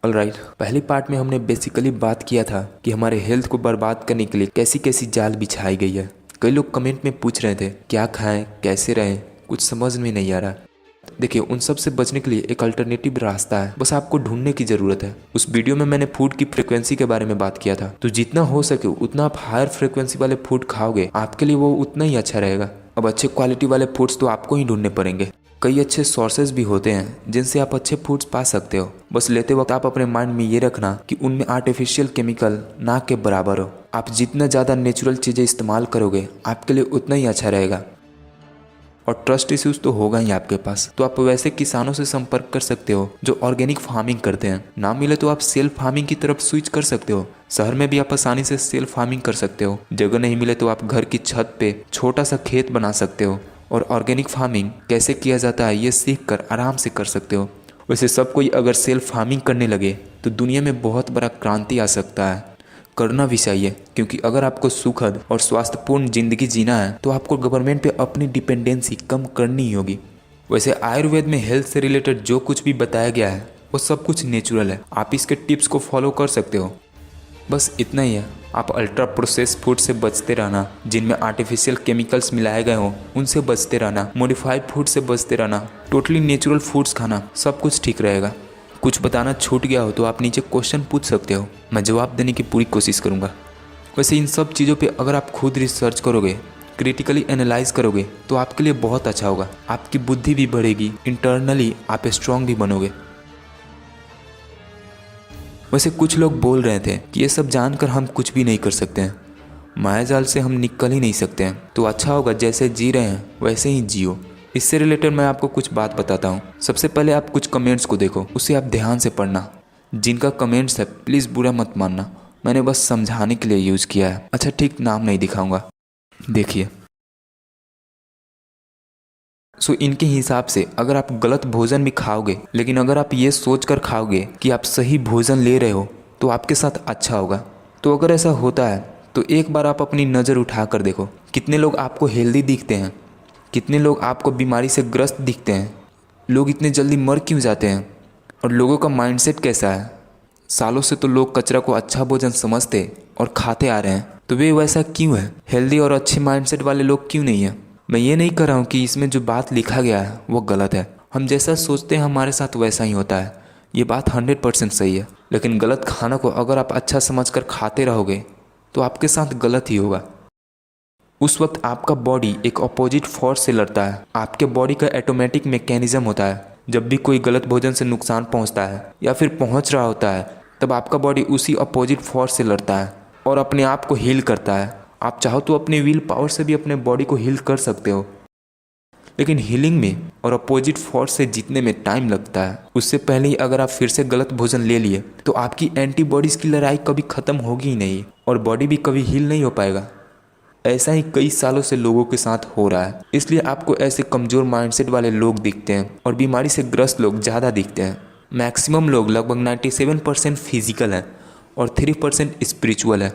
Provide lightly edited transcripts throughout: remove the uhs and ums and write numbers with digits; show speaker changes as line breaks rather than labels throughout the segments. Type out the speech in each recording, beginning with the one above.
Alright, पहली part में हमने बेसिकली बात किया था कि हमारे हेल्थ को बर्बाद करने के लिए कैसी कैसी जाल बिछाई गई है। कई लोग कमेंट में पूछ रहे थे क्या खाएं, कैसे रहें, कुछ समझ में नहीं आ रहा। देखिए, उन सब से बचने के लिए एक अल्टरनेटिव रास्ता है, बस आपको ढूंढने की जरूरत है। उस वीडियो में मैंने फूड की फ्रिक्वेंसी के बारे में बात किया था, तो जितना हो सके उतना आप हायर फ्रिक्वेंसी वाले फूड खाओगे, आपके लिए वो उतना ही अच्छा रहेगा। अब अच्छे क्वालिटी वाले फूड्स तो आपको ही ढूंढने पड़ेंगे। कई अच्छे सोर्सेज भी होते हैं जिनसे आप अच्छे फूड्स पा सकते हो। बस लेते वक्त आप अपने माइंड में ये रखना कि उनमें आर्टिफिशियल केमिकल ना के बराबर हो। आप जितना ज़्यादा नेचुरल चीज़ें इस्तेमाल करोगे आपके लिए उतना ही अच्छा रहेगा। और ट्रस्ट इश्यूज तो होगा ही आपके पास, तो आप वैसे किसानों से संपर्क कर सकते हो जो ऑर्गेनिक फार्मिंग करते हैं। ना मिले तो आप सेल्फ फार्मिंग की तरफ स्विच कर सकते हो। शहर में भी आप आसानी से सेल्फ फार्मिंग कर सकते हो। जगह नहीं मिले तो आप घर की छत पे छोटा सा खेत बना सकते हो और ऑर्गेनिक फार्मिंग कैसे किया जाता है ये सीख कर आराम से कर सकते हो। वैसे सब कोई अगर सेल्फ फार्मिंग करने लगे तो दुनिया में बहुत बड़ा क्रांति आ सकता है। करना भी चाहिए, क्योंकि अगर आपको सुखद और स्वास्थ्यपूर्ण जिंदगी जीना है तो आपको गवर्नमेंट पे अपनी डिपेंडेंसी कम करनी ही होगी। वैसे आयुर्वेद में हेल्थ से रिलेटेड जो कुछ भी बताया गया है वो सब कुछ नेचुरल है। आप इसके टिप्स को फॉलो कर सकते हो। बस इतना ही है, आप अल्ट्रा प्रोसेस फूड से बचते रहना, जिनमें आर्टिफिशियल केमिकल्स मिलाए गए हों उनसे बचते रहना, मॉडिफाइड फूड से बचते रहना, टोटली नेचुरल फूड्स खाना, सब कुछ ठीक रहेगा। कुछ बताना छूट गया हो तो आप नीचे क्वेश्चन पूछ सकते हो, मैं जवाब देने की पूरी कोशिश करूँगा। वैसे इन सब चीज़ों पे अगर आप खुद रिसर्च करोगे, क्रिटिकली एनालाइज करोगे तो आपके लिए बहुत अच्छा होगा। आपकी बुद्धि भी बढ़ेगी, इंटरनली आप स्ट्रांग भी बनोगे। वैसे कुछ लोग बोल रहे थे कि ये सब जानकर हम कुछ भी नहीं कर सकते हैं, मायाजाल से हम निकल ही नहीं सकते हैं, तो अच्छा होगा जैसे जी रहे हैं वैसे ही जियो। इससे रिलेटेड मैं आपको कुछ बात बताता हूँ। सबसे पहले आप कुछ कमेंट्स को देखो, उसे आप ध्यान से पढ़ना। जिनका कमेंट्स है प्लीज़ बुरा मत मानना, मैंने बस समझाने के लिए यूज़ किया है। अच्छा ठीक, नाम नहीं दिखाऊंगा। देखिए, इनके हिसाब से अगर आप गलत भोजन भी खाओगे, लेकिन अगर आप ये सोच कर खाओगे कि आप सही भोजन ले रहे हो तो आपके साथ अच्छा होगा। तो अगर ऐसा होता है तो एक बार आप अपनी नज़र उठा कर देखो, कितने लोग आपको हेल्दी दिखते हैं, कितने लोग आपको बीमारी से ग्रस्त दिखते हैं, लोग इतने जल्दी मर क्यों जाते हैं, और लोगों का माइंडसेट कैसा है। सालों से तो लोग कचरा को अच्छा भोजन समझते और खाते आ रहे हैं, तो वे वैसा क्यों है। हेल्दी और अच्छे माइंडसेट वाले लोग क्यों नहीं है। मैं ये नहीं कर रहा हूँ कि इसमें जो बात लिखा गया है वो गलत है। हम जैसा सोचते हैं हमारे साथ वैसा ही होता है, ये बात 100% सही है। लेकिन गलत खाना को अगर आप अच्छा समझकर खाते रहोगे तो आपके साथ गलत ही होगा। उस वक्त आपका बॉडी एक अपोजिट फोर्स से लड़ता है। आपके बॉडी का ऑटोमेटिक मैकेनिज्म होता है, जब भी कोई गलत भोजन से नुकसान पहुंचता है या फिर पहुंच रहा होता है तब आपका बॉडी उसी अपोजिट फोर्स से लड़ता है और अपने आप को हील करता है। आप चाहो तो अपने विल पावर से भी अपने बॉडी को हील कर सकते हो, लेकिन हीलिंग में और अपोजिट फोर्स से जीतने में टाइम लगता है। उससे पहले ही अगर आप फिर से गलत भोजन ले लिए तो आपकी एंटीबॉडीज की लड़ाई कभी खत्म होगी ही नहीं और बॉडी भी कभी हील नहीं हो पाएगा। ऐसा ही कई सालों से लोगों के साथ हो रहा है, इसलिए आपको ऐसे कमज़ोर माइंडसेट वाले लोग दिखते हैं और बीमारी से ग्रस्त लोग ज़्यादा दिखते हैं। मैक्सिमम लोग, लगभग 97% फिजिकल हैं और 3% स्पिरिचुअल है।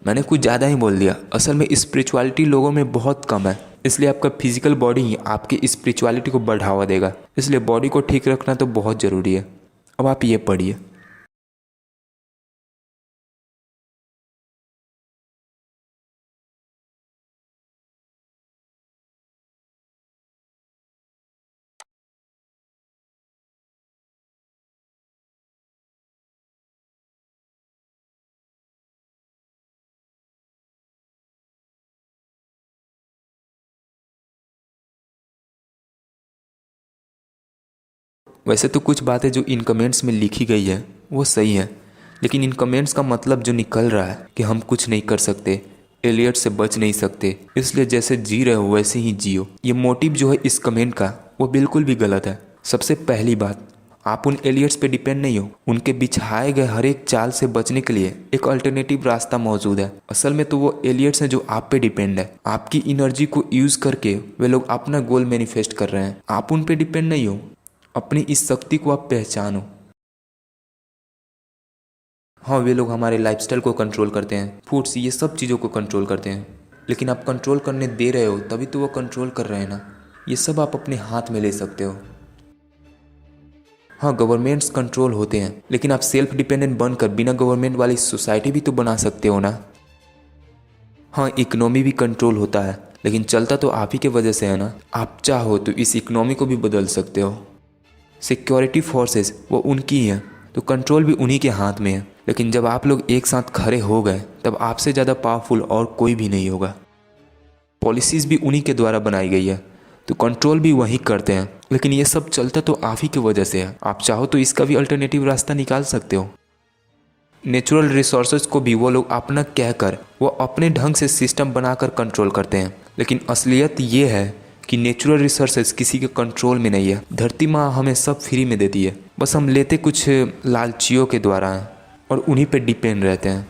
मैंने कुछ ज़्यादा ही बोल दिया, असल में स्पिरिचुअलिटी लोगों में बहुत कम है, इसलिए आपका फिजिकल बॉडी ही आपकी स्पिरिचुअलिटी को बढ़ावा देगा। इसलिए बॉडी को ठीक रखना तो बहुत ज़रूरी है। अब आप ये पढ़िए। वैसे तो कुछ बातें जो इन कमेंट्स में लिखी गई है वो सही है, लेकिन इन कमेंट्स का मतलब जो निकल रहा है कि हम कुछ नहीं कर सकते, एलियट से बच नहीं सकते, इसलिए जैसे जी रहे हो वैसे ही जियो, ये मोटिव जो है इस कमेंट का वो बिल्कुल भी गलत है। सबसे पहली बात, आप उन एलियट्स पे डिपेंड नहीं हो। उनके बिछाए गए हर एक चाल से बचने के लिए एक अल्टरनेटिव रास्ता मौजूद है। असल में तो वो एलियट्स हैं जो आप पे डिपेंड है। आपकी एनर्जी को यूज करके वे लोग अपना गोल मैनिफेस्ट कर रहे हैं। आप उन पे डिपेंड नहीं हो। अपनी इस शक्ति को आप पहचानो। हाँ, वे लोग हमारे लाइफस्टाइल को कंट्रोल करते हैं, फूड्स, ये सब चीज़ों को कंट्रोल करते हैं, लेकिन आप कंट्रोल करने दे रहे हो तभी तो वो कंट्रोल कर रहे हैं ना। ये सब आप अपने हाथ में ले सकते हो। हाँ, गवर्नमेंट्स कंट्रोल होते हैं, लेकिन आप सेल्फ डिपेंडेंट बनकर बिना गवर्नमेंट वाली सोसाइटी भी तो बना सकते हो ना। हाँ, इकोनॉमी भी कंट्रोल होता है, लेकिन चलता तो आप ही के वजह से है ना। आप चाहो तो इस इकोनॉमी को भी बदल सकते हो। सिक्योरिटी फोर्सेस वो उनकी ही हैं, तो कंट्रोल भी उन्हीं के हाथ में है। लेकिन जब आप लोग एक साथ खड़े हो गए तब आपसे ज़्यादा पावरफुल और कोई भी नहीं होगा। पॉलिसीज़ भी उन्हीं के द्वारा बनाई गई है, तो कंट्रोल भी वही करते हैं। लेकिन ये सब चलता तो आप ही की वजह से है। आप चाहो तो इसका भी अल्टरनेटिव रास्ता निकाल सकते हो। नेचुरल रिसोर्सेज को भी वो लोग अपना कहकर वो अपने ढंग से सिस्टम बनाकर कंट्रोल करते हैं। लेकिन असलियत ये है कि नेचुरल रिसोर्सेज किसी के कंट्रोल में नहीं है। धरती माँ हमें सब फ्री में देती है, बस हम लेते कुछ लालचियों के द्वारा हैं और उन्हीं पे डिपेंड रहते हैं।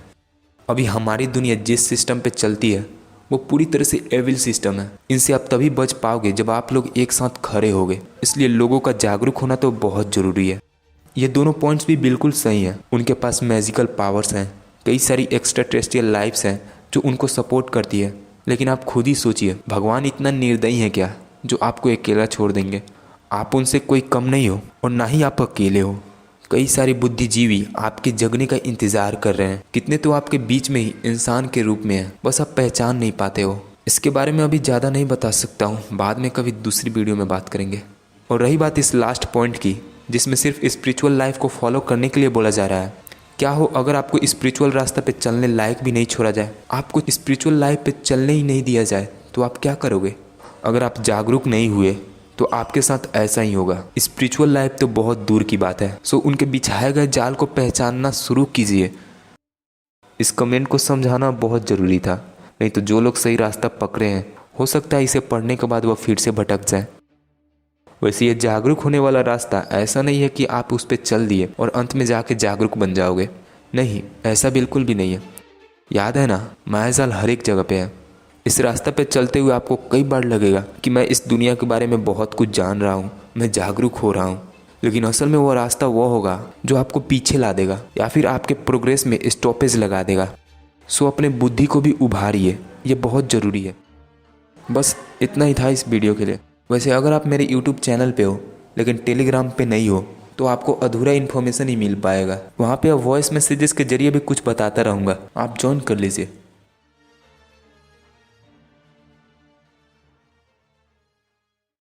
अभी हमारी दुनिया जिस सिस्टम पे चलती है वो पूरी तरह से एविल सिस्टम है। इनसे आप तभी बच पाओगे जब आप लोग एक साथ खड़े होगे। इसलिए लोगों का जागरूक होना तो बहुत ज़रूरी है। ये दोनों पॉइंट्स भी बिल्कुल सही हैं। उनके पास मैजिकल पावर्स हैं, कई सारी एक्स्ट्रा टेरेस्ट्रियल लाइफ्स हैं जो उनको सपोर्ट करती है। लेकिन आप खुद ही सोचिए, भगवान इतना निर्दयी है क्या जो आपको अकेला छोड़ देंगे? आप उनसे कोई कम नहीं हो और ना ही आप अकेले हो। कई सारे बुद्धिजीवी आपके जगने का इंतज़ार कर रहे हैं। कितने तो आपके बीच में ही इंसान के रूप में हैं, बस आप पहचान नहीं पाते हो। इसके बारे में अभी ज़्यादा नहीं बता सकता हूँ, बाद में कभी दूसरी वीडियो में बात करेंगे। और रही बात इस लास्ट पॉइंट की, जिसमें सिर्फ स्पिरिचुअल लाइफ को फॉलो करने के लिए बोला जा रहा है, क्या हो अगर आपको स्पिरिचुअल रास्ते पे चलने लायक भी नहीं छोड़ा जाए, आपको स्पिरिचुअल लाइफ पे चलने ही नहीं दिया जाए, तो आप क्या करोगे? अगर आप जागरूक नहीं हुए तो आपके साथ ऐसा ही होगा। स्पिरिचुअल लाइफ तो बहुत दूर की बात है। सो उनके बिछाए गए जाल को पहचानना शुरू कीजिए। इस कमेंट को समझाना बहुत ज़रूरी था, नहीं तो जो लोग सही रास्ता पकड़े हैं हो सकता है इसे पढ़ने के बाद वह फिर से भटक जाए। वैसे ये जागरूक होने वाला रास्ता ऐसा नहीं है कि आप उस पर चल दिए और अंत में जाके जागरूक बन जाओगे। नहीं, ऐसा बिल्कुल भी नहीं है। याद है ना, मायाजाल हर एक जगह पे है। इस रास्ते पे चलते हुए आपको कई बार लगेगा कि मैं इस दुनिया के बारे में बहुत कुछ जान रहा हूँ, मैं जागरूक हो रहा हूँ, लेकिन असल में वो रास्ता वो होगा जो आपको पीछे ला देगा या फिर आपके प्रोग्रेस में स्टॉपेज लगा देगा। सो अपने बुद्धि को भी उभारिए, ये बहुत ज़रूरी है। बस इतना ही था इस वीडियो के लिए। वैसे अगर आप मेरे यूट्यूब चैनल पे हो लेकिन टेलीग्राम पे नहीं हो तो आपको अधूरा इन्फॉर्मेशन ही मिल पाएगा। वहाँ पे वॉइस मैसेजेस के जरिए भी कुछ बताता रहूँगा, आप ज्वाइन कर लीजिए।